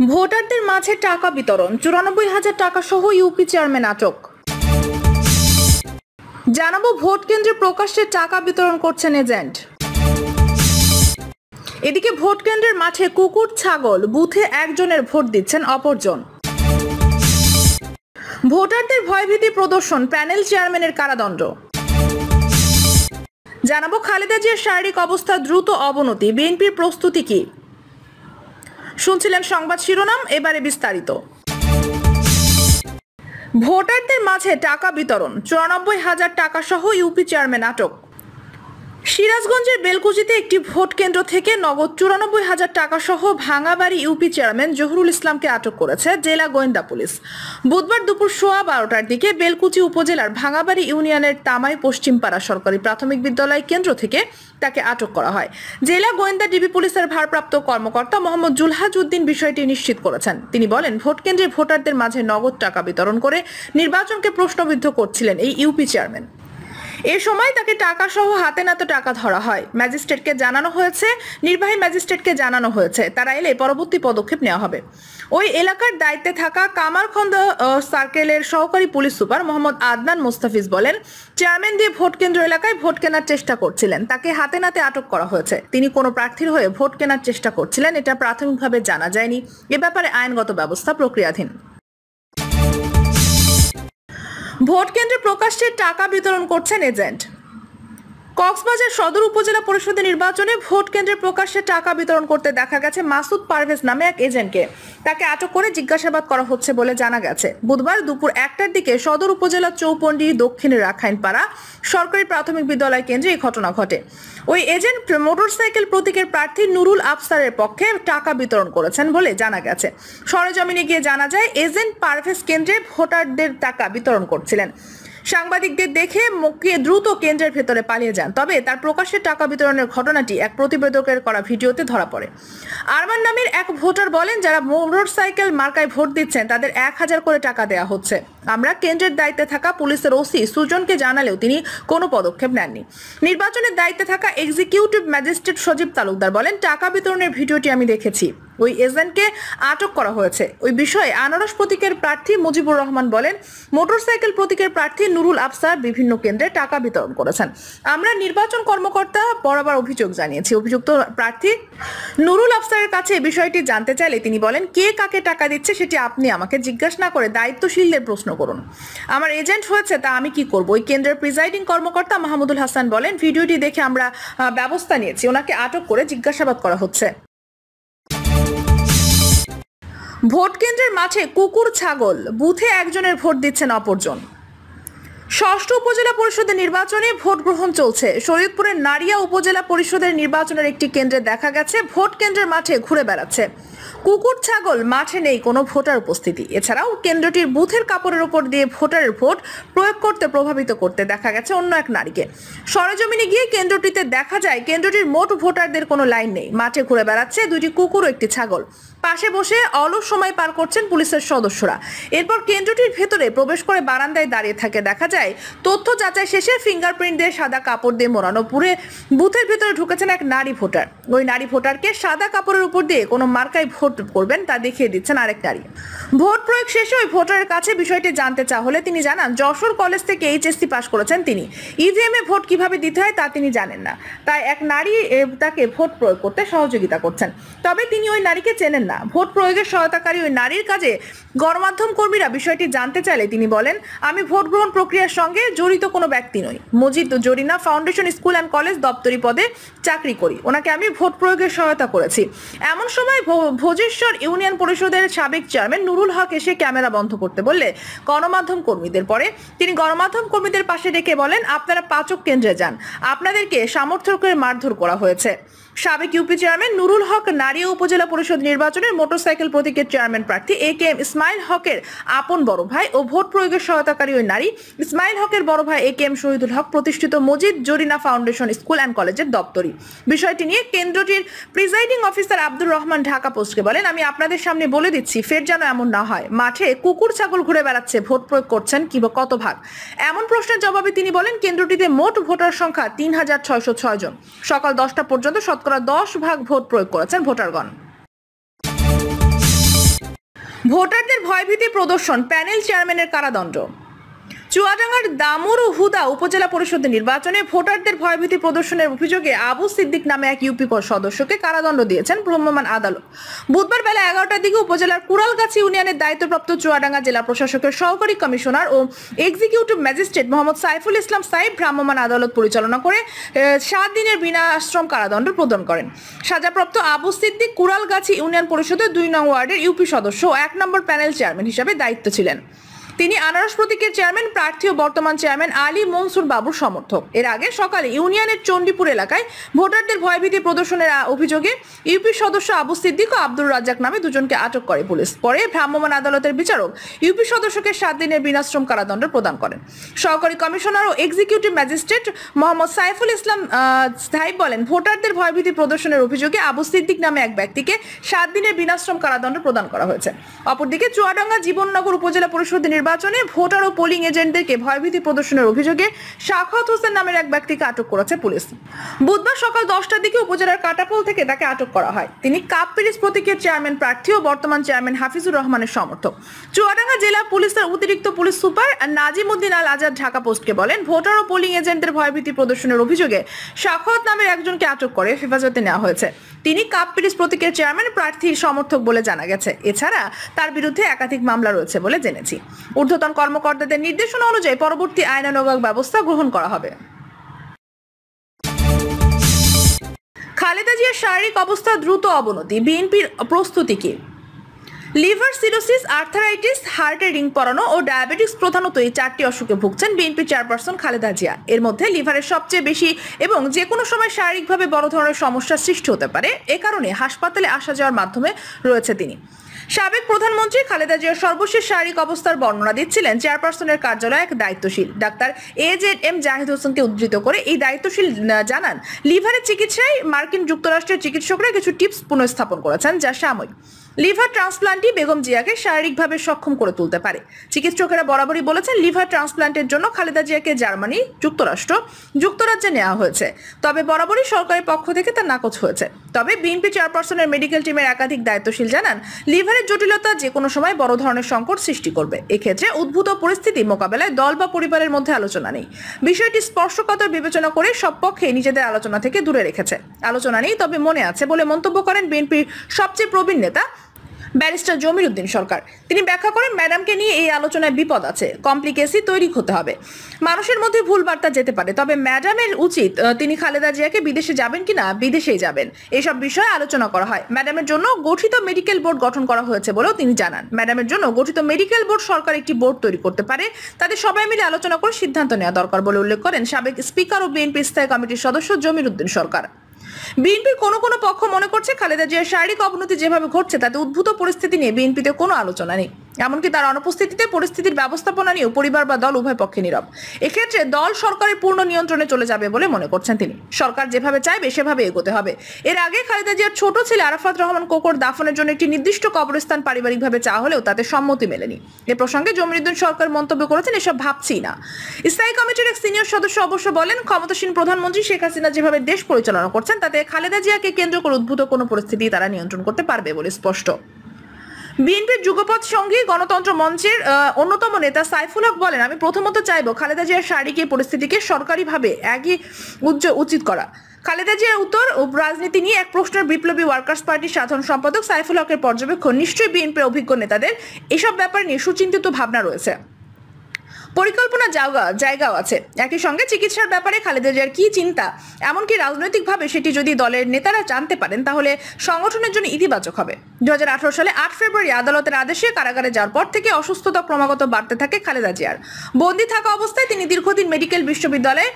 ভোটারদের মাঝে টাকা বিতরণ ৯৪,০০০ টাকা সহ ইউপি চেয়ারম্যান আটক। জানাবো ভোট কেন্দ্রে প্রকাশ্যে টাকা বিতরণ করছেন এজেন্ট। এদিকে ভোট কেন্দ্রের মাঠে কুকুর ছাগল বুথে একজনের ভোট দিচ্ছেন অপরজন। ভোটারদের ভয়ভীতি প্রদর্শন প্যানেল চেয়ারম্যানের কারাদণ্ড। জানাবো খালেদা জিয়ার শারীরিক অবস্থা দ্রুত অবনতি, বিএনপির প্রস্তুতি কি? শুনছিলেন সংবাদ শিরোনাম, এবারে বিস্তারিত। ভোটারদের মাঝে টাকা বিতরণ ৯৪,০০০ টাকা সহ ইউপি চেয়ারম্যান আটক। সিরাজগঞ্জের বেলকুচিতে একটি ভোট কেন্দ্র থেকে নগদ ৯৪,০০০ টাকা সহ ভাঙাবাড়ি ইউপি চেয়ারম্যান জহুরুল ইসলামকে আটক করেছে জেলা গোয়েন্দা পুলিশ। বুধবার দুপুর 12:15টার দিকে বেলকুচি উপজেলার ভাঙাবাড়ি ইউনিয়নের তামাই পশ্চিমপাড়া সরকারি প্রাথমিক বিদ্যালয় কেন্দ্র থেকে তাকে আটক করা হয়। জেলা গোয়েন্দা ডিবি পুলিশের ভারপ্রাপ্ত কর্মকর্তা মোহাম্মদ জুলহাজ উদ্দিন বিষয়টি নিশ্চিত করেছেন। তিনি বলেন, ভোট কেন্দ্রে ভোটারদের মাঝে নগদ টাকা বিতরণ করে নির্বাচনকে প্রশ্নবিদ্ধ করছিলেন এই ইউপি চেয়ারম্যান। এ সময় তাকে টাকা সহ হাতে নাতে টাকা ধরা হয়। ম্যাজিস্ট্রেটকে জানানো হয়েছে, নির্বাহী ম্যাজিস্ট্রেটকে জানানো হয়েছে, তারা এলে পরবর্তী পদক্ষেপ নেওয়া হবে। ওই এলাকার দায়িত্বে থাকা কামারখন্দ সার্কেলের সহকারী পুলিশ সুপার মোহাম্মদ আদনান মোস্তাফিজ বলেন, চেয়ারম্যান দিয়ে ভোট কেন্দ্র এলাকায় ভোট কেনার চেষ্টা করছিলেন, তাকে হাতে নাতে আটক করা হয়েছে। তিনি কোনো প্রার্থীর হয়ে ভোট কেনার চেষ্টা করছিলেন, এটা প্রাথমিকভাবে জানা যায়নি। এ ব্যাপারে আইনগত ব্যবস্থা প্রক্রিয়াধীন। ভোট কেন্দ্রে প্রকাশ্যে টাকা বিতরণ করছেন এজেন্ট। কক্সবাজার সদর উপজেলা পরিষদের নির্বাচনে ভোট কেন্দ্রে প্রকাশ্যে টাকা বিতরণ করতে দেখা গেছে মাসুদ পারভেজ নামে এক এজেন্টকে। তাকে আটক করে জিজ্ঞাসাবাদ করা হচ্ছে বলে জানা গেছে। বুধবার দুপুর 1টার দিকে সদর উপজেলা চৌপন্ডি দক্ষিণের রাখাইনপাড়া সরকারি প্রাথমিক বিদ্যালয় কেন্দ্রে এই ঘটনা ঘটে। ওই এজেন্ট মোটরসাইকেল প্রতীকের প্রার্থী নুরুল আফসারের পক্ষে টাকা বিতরণ করেছেন বলে জানা গেছে। সরেজমিনে গিয়ে জানা যায়, এজেন্ট পারভেজ কেন্দ্রে ভোটারদের টাকা বিতরণ করছিলেন। সাংবাদিকদের দেখে মুখিয়ে দ্রুত কেন্দ্রের ভেতরে পালিয়ে যান। তবে তার প্রকাশ্যে টাকা বিতরণের ঘটনাটি এক প্রতিবেদকের করা ভিডিওতে ধরা পড়ে। আরমান নামের এক ভোটার বলেন, যারা মোটরসাইকেল মার্কায় ভোট দিচ্ছেন তাদের ১,০০০ করে টাকা দেওয়া হচ্ছে। আমরা কেন্দ্রের দায়িত্বে থাকা পুলিশের ওসি সুজনকে জানালেও তিনি কোনো পদক্ষেপ নেননি। নির্বাচনের দায়িত্বে থাকা এক্সিকিউটিভ ম্যাজিস্ট্রেট সজীব তালুকদার বলেন, টাকা বিতরণের ভিডিওটি আমি দেখেছি, ওই এজেন্টকে আটক করা হয়েছে। ওই বিষয়ে আনারস প্রতীকের প্রার্থী মুজিবুর রহমান বলেন, মোটরসাইকেল প্রতীকের প্রার্থী নুরুল আফসার বিভিন্ন কেন্দ্রে টাকা বিতরণ করেছেন। আমরা নির্বাচন কর্মকর্তা বরাবর অভিযোগ জানিয়েছি। অভিযুক্ত প্রার্থী নুরুল আফসারের কাছে এই বিষয়টি জানতে চাইলে তিনি বলেন, কে কাকে টাকা দিচ্ছে সেটি আপনি আমাকে জিজ্ঞাসা না করে দায়িত্বশীলদের প্রশ্ন করুন। আমার এজেন্ট হয়েছে তা আমি কি করব? ওই কেন্দ্রের প্রিজাইডিং কর্মকর্তা মাহমুদুল হাসান বলেন, ভিডিওটি দেখে আমরা ব্যবস্থা নিয়েছি, ওনাকে আটক করে জিজ্ঞাসাবাদ করা হচ্ছে। ভোট কেন্দ্রের মাঠে কুকুর ছাগল বুথে একজনের ভোট দিচ্ছেন অপরজন। ষষ্ঠ উপজেলা পরিষদের নির্বাচনে ভোট গ্রহণ চলছে। শরীয়তপুরের নারিয়া উপজেলা পরিষদের নির্বাচনের একটি কেন্দ্রে দেখা গেছে ভোট কেন্দ্রের মাঠে ঘুরে বেড়াচ্ছে কুকুর ছাগল, মাঠে নেই কোনো ভোটার উপস্থিতি। এছাড়াও কেন্দ্রটির বুথের কাপড়ের উপর দিয়ে ভোটারের ভোট প্রয়োগ করতে প্রভাবিত করতে দেখা গেছে অন্য এক নারীকে। সরেজমিনে গিয়ে কেন্দ্রটিতে দেখা যায় কেন্দ্রটির মোট ভোটারদের কোনো লাইন নেই। মাঠে ঘুরে বেড়াচ্ছে দুইটি কুকুর ও একটি ছাগল। পাশে বসে অলস সময় পার করছেন পুলিশের সদস্যরা। এরপর কেন্দ্রটির ভেতরে প্রবেশ করে বারান্দায় দাঁড়িয়ে থাকে দেখা যায়। তথ্য যাচাই শেষে ফিঙ্গারপ্রিন্ট দিয়ে সাদা কাপড় দিয়ে মোড়ানো পুরে বুথের ভেতরে ঢুকেছেন এক নারী ভোটার। ওই নারী ভোটারকে সাদা কাপড়ের উপর দিয়ে কোনো মার্কায় ভোট করবেন তা দেখিয়ে দিচ্ছেন আরেক নারী। ভোট প্রয়োগ শেষে ওই ভোটারের কাছে বিষয়টি জানতে চাওয়া হলে তিনি জানান, যশোর কলেজ থেকে এইচএসসি পাশ করেছেন তিনি। ইভিএম এ ভোট কিভাবে দিতে হয় তা তিনি জানেন না, তাই এক নারী তাকে ভোট প্রয়োগ করতে সহযোগিতা করছেন। তবে তিনি ওই নারীকে চেনেন না। ভোট প্রয়োগের সহায়তাকারী ওই নারীর কাজে গণমাধ্যম কর্মীরা বিষয়টি জানতে চাইলে তিনি বলেন, আমি ভোট গ্রহণ প্রক্রিয়ার সঙ্গে জড়িত কোনো ব্যক্তি নই। Majid Jarina foundation school and college দপ্তরি পদে চাকরি করি, ওনাকে আমি ভোট প্রয়োগের সহায়তা করেছি। এমন সময় ভোজেশ্বর ইউনিয়ন পরিষদের সাবেক চেয়ারম্যান নুরুল হক এসে ক্যামেরা বন্ধ করতে বললে গণমাধ্যম কর্মীদের পরে তিনি গণমাধ্যম কর্মীদের পাশে ডেকে বলেন, আপনারা পাচক কেন্দ্রে যান, আপনাদেরকে সামর্থ্য করে মারধর করা হয়েছে। সাবেক ইউপি চেয়ারম্যান নুরুল হক নারিয়া উপজেলা পরিষদ নির্বাচনের মোটরসাইকেল প্রতীকের চেয়ারম্যান প্রার্থী AKM ইসমাইল হকের আপন বড় ভাই ও ভোট প্রয়োগের সহায়তাকারী ওই নারী ইসমাইল হকের বড় ভাই AKM শহীদুল হক প্রতিষ্ঠিত Majid Jarina foundation school and কলেজের দপ্তরি। বিষয়টি নিয়ে কেন্দ্রটির প্রিজাইডিং অফিসার আব্দুর রহমান ঢাকা পোস্টকে বলেন, আমি আপনাদের সামনে বলে দিচ্ছি, ফের যেন এমন না হয়। মাঠে কুকুর ছাগল ঘুরে বেড়াচ্ছে, ভোট প্রয়োগ করছেন কিংবা কত ভাগ? এমন প্রশ্নের জবাবে তিনি বলেন, কেন্দ্রটিতে মোট ভোটার সংখ্যা ৩,৬০৬ জন। সকাল 10টা পর্যন্ত 10% ভোট প্রয়োগ করেছেন ভোটারগণ। ভোটারদের ভয়ভীতি প্রদর্শন, প্যানেল চেয়ারম্যানের কারাদণ্ড। চুয়াডাঙ্গার দামুর ও হুদা উপজেলা পরিষদের নির্বাচনে ভোটারদের ভয়ভীতি প্রদর্শনের অভিযোগে আবু সিদ্দিক নামে এক ইউপি সদস্যকে কারাদণ্ড দিয়েছেন ভ্রাম্যমাণ আদালত। বুধবার বেলা 11টার দিকে উপজেলার কুড়ালগাছি ইউনিয়নের দায়িত্বপ্রাপ্ত চুয়াডাঙ্গা জেলা প্রশাসকের সহকারী কমিশনার ও এক্সিকিউটিভ ম্যাজিস্ট্রেট মোহাম্মদ সাইফুল ইসলাম সাইদ ভ্রাম্যমাণ আদালত পরিচালনা করে 7 দিনের বিনা আশ্রম কারাদণ্ড প্রদান করেন। সাজাপ্রাপ্ত আবু সিদ্দিক কুড়ালগাছি ইউনিয়ন পরিষদের 2 নং ওয়ার্ডের ইউপি সদস্য ও 1 নম্বর প্যানেল চেয়ারম্যান হিসেবে দায়িত্ব ছিলেন। তিনি আনারস প্রতীকের চেয়ারম্যান প্রার্থী ও বর্তমান চেয়ারম্যান আলী মনসুর বাবুর সমর্থক। এর আগে সকালে ইউনিয়নের চণ্ডীপুর এলাকায় ভোটারদের ভয়ভীতি প্রদর্শনের অভিযোগে ইউপি সদস্য আবু সিদ্দিক ও আব্দুর রাজ্জাক নামে দুজনকে আটক করে পুলিশ। পরে ভ্রাম্যমাণ আদালতের বিচারক ইউপি সদস্যকে 7 দিনের বিনাশ্রম কারাদণ্ড প্রদান করেন। সহকারী কমিশনার ও এক্সিকিউটিভ ম্যাজিস্ট্রেট মোহাম্মদ সাইফুল ইসলাম সাইদ বলেন, ভোটারদের ভয়ভীতি প্রদর্শনের অভিযোগে আবু সিদ্দিক নামে এক ব্যক্তিকে 7 দিনের বিনাশ্রম কারাদণ্ড প্রদান করা হয়েছে। অপরদিকে চুয়াডাঙ্গা জীবননগর উপজেলা পরিষদের নির্বাচনে ভোটার ও পোলিং এজেন্টদেরকে ভয়ভীতি প্রদর্শনের অভিযোগে শাখাওয়াত হোসেন নামের এক ব্যক্তিকে আটক করেছে পুলিশ। বুধবার সকাল 10টার দিকে উপজেলার কাটাপোল থেকে তাকে আটক করা হয়। তিনি কাপ পিরিজ প্রতীকের চেয়ারম্যান প্রার্থী ও বর্তমান চেয়ারম্যান হাফিজুর রহমানের সমর্থক। চুয়াডাঙ্গা জেলা পুলিশের অতিরিক্ত পুলিশ সুপার নাজিমউদ্দিন আল আজাদ ঢাকা পোস্টকে বলেন, ভোটার ও পোলিং এজেন্টদের ভয়ভীতি প্রদর্শনের অভিযোগে শাখাওয়াত নামের একজনকে আটক করে হেফাজতে নেওয়া হয়েছে। তিনি কাপ পিরিজ প্রতীকের চেয়ারম্যান প্রার্থীর সমর্থক বলে জানা গেছে। এছাড়া তার বিরুদ্ধে একাধিক মামলা রয়েছে বলে জেনেছি। ঊর্ধ্বতন কর্মকর্তাদের নির্দেশনা অনুযায়ী পরবর্তী আইনানুগ ব্যবস্থা গ্রহণ করা হবে। খালেদা জিয়ার শারীরিক অবস্থা দ্রুত অবনতি, বিএনপির প্রস্তুতি কি? লিভার সিরোসিস, আর্থারাইটিস, হার্টে রিং পরানো ও ডায়াবেটিস প্রধানত এই 4টি অসুখে ভুগছেন বিএনপি চেয়ারপারসন খালেদা জিয়া। এর মধ্যে লিভারের সবচেয়ে বেশি এবং যে কোনো সময় শারীরিকভাবে বড় ধরনের সমস্যার সৃষ্টি হতে পারে। এ কারণে হাসপাতালে আসা যাওয়ার মাধ্যমে রয়েছে তিনি। সাবেক প্রধানমন্ত্রী খালেদা জিয়ার সর্বশেষ শারীরিক অবস্থার বর্ণনা দিচ্ছিলেন চেয়ারপারসনের কার্যালয়ে এক দায়িত্বশীল ডাক্তার AZM জাহিদ হোসেনকে উদ্ধৃত করে। এই দায়িত্বশীল জানান, লিভারের চিকিৎসায় মার্কিন যুক্তরাষ্ট্রের চিকিৎসকরা কিছু টিপস পুনঃস্থাপন করেছেন যা সাময়িক। লিভার ট্রান্সপ্লান্টই বেগম জিয়াকে শারীরিকভাবে সক্ষম করে তুলতে পারে। চিকিৎসকেরা বরাবরই বলেছেন, লিভার ট্রান্সপ্লান্টের জন্য খালেদা জিয়াকে জার্মানি, যুক্তরাজ্যে নেওয়া হয়েছে, তবে বরাবরই সরকারের পক্ষ থেকে তা নাকচ হয়েছে। তবে বিএনপি চেয়ারপারসনের মেডিকেল টিমের একাধিক দায়িত্বশীল জানান, লিভারের জটিলতা যে কোনো সময় বড় ধরনের সংকট সৃষ্টি করবে। এক্ষেত্রে উদ্ভূত পরিস্থিতি মোকাবেলায় দল বা পরিবারের মধ্যে আলোচনা নেই। বিষয়টি স্পর্শকাতর বিবেচনা করে সব পক্ষে নিজেদের আলোচনা থেকে দূরে রেখেছে। আলোচনা নেই, তবে মনে আছে বলে মন্তব্য করেন বিএনপির সবচেয়ে প্রবীণ নেতা ব্যারিস্টার জমির উদ্দিন সরকার। তিনি ব্যাখ্যা করেন, ম্যাডামকে নিয়ে এই আলোচনায় বিপদ আছে, কমপ্লিকেসি তৈরি হতে হবে, মানুষের মধ্যে ভুল বার্তা যেতে পারে। তবে ম্যাডামের উচিত তিনি খালেদা জিয়াকে বিদেশে যাবেন কিনা বিদেশেই যাবেন, এসব বিষয়ে আলোচনা করা হয়। ম্যাডামের জন্য গঠিত মেডিকেল বোর্ড গঠন করা হয়েছে বলেও তিনি জানান। ম্যাডামের জন্য গঠিত মেডিকেল বোর্ড সরকার একটি বোর্ড তৈরি করতে পারে, তাদের সবাই মিলে আলোচনা করে সিদ্ধান্ত নেওয়া দরকার বলে উল্লেখ করেন সাবেক স্পিকার ও বিএনপি স্থায়ী কমিটির সদস্য জমির উদ্দিন সরকার। বিএনপির কোনো পক্ষ মনে করছে, খালেদা জিয়ার শারীরিক অবনতি যেভাবে ঘটছে তাতে উদ্ভূত পরিস্থিতি নিয়ে বিএনপিতে কোনো আলোচনা নেই। এমনকি তার অনুপস্থিতিতে পরিস্থিতির ব্যবস্থাপনা নিয়েও পরিবার বা দল উভয় পক্ষে নীরব। এক্ষেত্রে দল সরকারের পূর্ণ নিয়ন্ত্রণে চলে যাবে বলে মনে করছেন তিনি। সরকার যেভাবে চাইবে সেভাবে এগোতে হবে। এর আগে খালেদা জিয়ার ছোট ছেলে আরাফাত রহমান কোকর দাফনের জন্য একটি নির্দিষ্ট কবরস্থান পারিবারিকভাবে চাওয়া হলেও তাতে সম্মতি মেলেনি। এ প্রসঙ্গে জমিরুদ্দিন সরকার মন্তব্য করেছেন, এসব ভাবছি না। স্থায়ী কমিটির এক সিনিয়র সদস্য অবশ্য বলেন, ক্ষমতাসীন প্রধানমন্ত্রী শেখ হাসিনা যেভাবে দেশ পরিচালনা করছেন তাতে খালেদা জিয়াকে কেন্দ্র করে উদ্ভূত কোনো পরিস্থিতি তারা নিয়ন্ত্রণ করতে পারবে বলে স্পষ্ট। বিএনপির যুগপৎ সঙ্গী গণতন্ত্র মঞ্চের অন্যতম নেতা সাইফুল হক বলেন, আমি প্রথমত চাইব খালেদা জিয়ার শারীরিক এই পরিস্থিতিকে সরকারিভাবে এগিয়ে উচিত করা। খালেদা জিয়ার উত্তর ও রাজনীতি নিয়ে এক প্রশ্নের বিপ্লবী ওয়ার্কার্স পার্টির সাধারণ সম্পাদক সাইফুল হকের পর্যবেক্ষণ, নিশ্চয়ই বিএনপির অভিজ্ঞ নেতাদের এসব ব্যাপার নিয়ে সুচিন্তিত ভাবনা রয়েছে, পরিকল্পনা জায়গাও আছে। একই সঙ্গে চিকিৎসার ব্যাপারে খালেদা জিয়ার কি চিন্তা, এমনকি রাজনৈতিকভাবে সেটি যদি দলের নেতারা জানতে পারেন তাহলে সংগঠনের জন্য ইতিবাচক হবে। 2018 সালে 8 ফেব্রুয়ারি আদালতের আদেশে কারাগারে যাওয়ার পর থেকে অসুস্থতা ক্রমাগত বাড়তে থাকে খালেদা জিয়ার। বন্দী থাকা অবস্থায় তিনি দীর্ঘদিন মেডিকেল বিশ্ববিদ্যালয়ে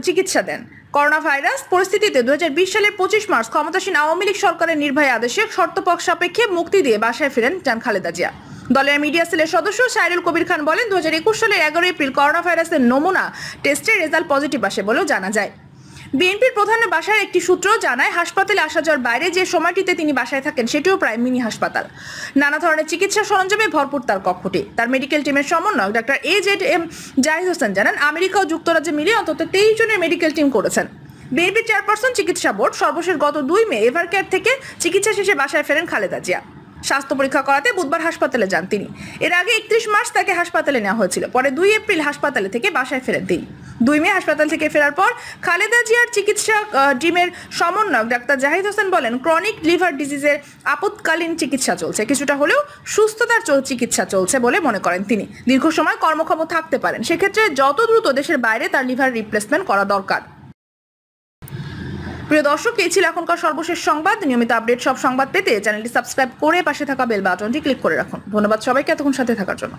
চিকিৎসা দেন। করোনা ভাইরাস পরিস্থিতিতে 2020 সালের 25 মার্চ ক্ষমতাসীন আওয়ামী লীগ সরকারের নির্বাহী আদেশে শর্তপক সাপেক্ষে মুক্তি দিয়ে বাসায় ফিরেন খালেদা জিয়া। দলের মিডিয়া সেলের সদস্য সাইরুল কবির খান বলেন, 2021 সালের 11 এপ্রিল করোনা ভাইরাসের নমুনা টেস্টের রেজাল্ট পজিটিভ আসে বলেও জানা যায়। বিএনপির প্রধানের বাসার একটি সূত্র জানায়, হাসপাতালে আসা যাওয়ার বাইরে যে সময়টিতে তিনি বাসায় থাকেন সেটিও প্রায় মিনি হাসপাতাল। নানা ধরনের চিকিৎসা সরঞ্জামে ভরপুর তার কক্ষটি। তার মেডিকেল টিমের সমন্বয়ক ডাক্তার AZM জাহিদ হোসেন জানান, আমেরিকা ও যুক্তরাজ্যে মিলিয়ে অন্তত 23 জনের মেডিকেল টিম করেছেন। বিএনপি চেয়ারপারসন চিকিৎসা বোর্ড সর্বশেষ গত 2 মে এভারকেয়ার থেকে চিকিৎসা শেষে বাসায় ফেরেন খালেদা জিয়া। স্বাস্থ্য পরীক্ষা করাতে বুধবার হাসপাতালে যান তিনি। এর আগে 31 মার্চ তাকে হাসপাতালে নেওয়া হয়েছিল। পরে 2 এপ্রিল হাসপাতালে থেকে বাসায় ফেরেন তিনি। 2 মে হাসপাতাল থেকে ফেরার পর খালেদা জিয়ার চিকিৎসা টিমের সমন্বয়ক ডাক্তার জাহিদ হোসেন বলেন, ক্রনিক লিভার ডিজিজের আপৎকালীন চিকিৎসা চলছে, কিছুটা হলেও সুস্থতার চিকিৎসা চলছে বলে মনে করেন তিনি। দীর্ঘ সময় কর্মক্ষম থাকতে পারেন, সেক্ষেত্রে যত দ্রুত দেশের বাইরে তার লিভার রিপ্লেসমেন্ট করা দরকার। প্রিয় দর্শক, এই ছিল এখনকার সর্বশেষ সংবাদ। নিয়মিত আপডেট সব সংবাদ পেতে চ্যানেলটি সাবস্ক্রাইব করে পাশে থাকা বেল বাটনটি ক্লিক করে রাখুন। ধন্যবাদ সবাইকে এতক্ষণ সাথে থাকার জন্য।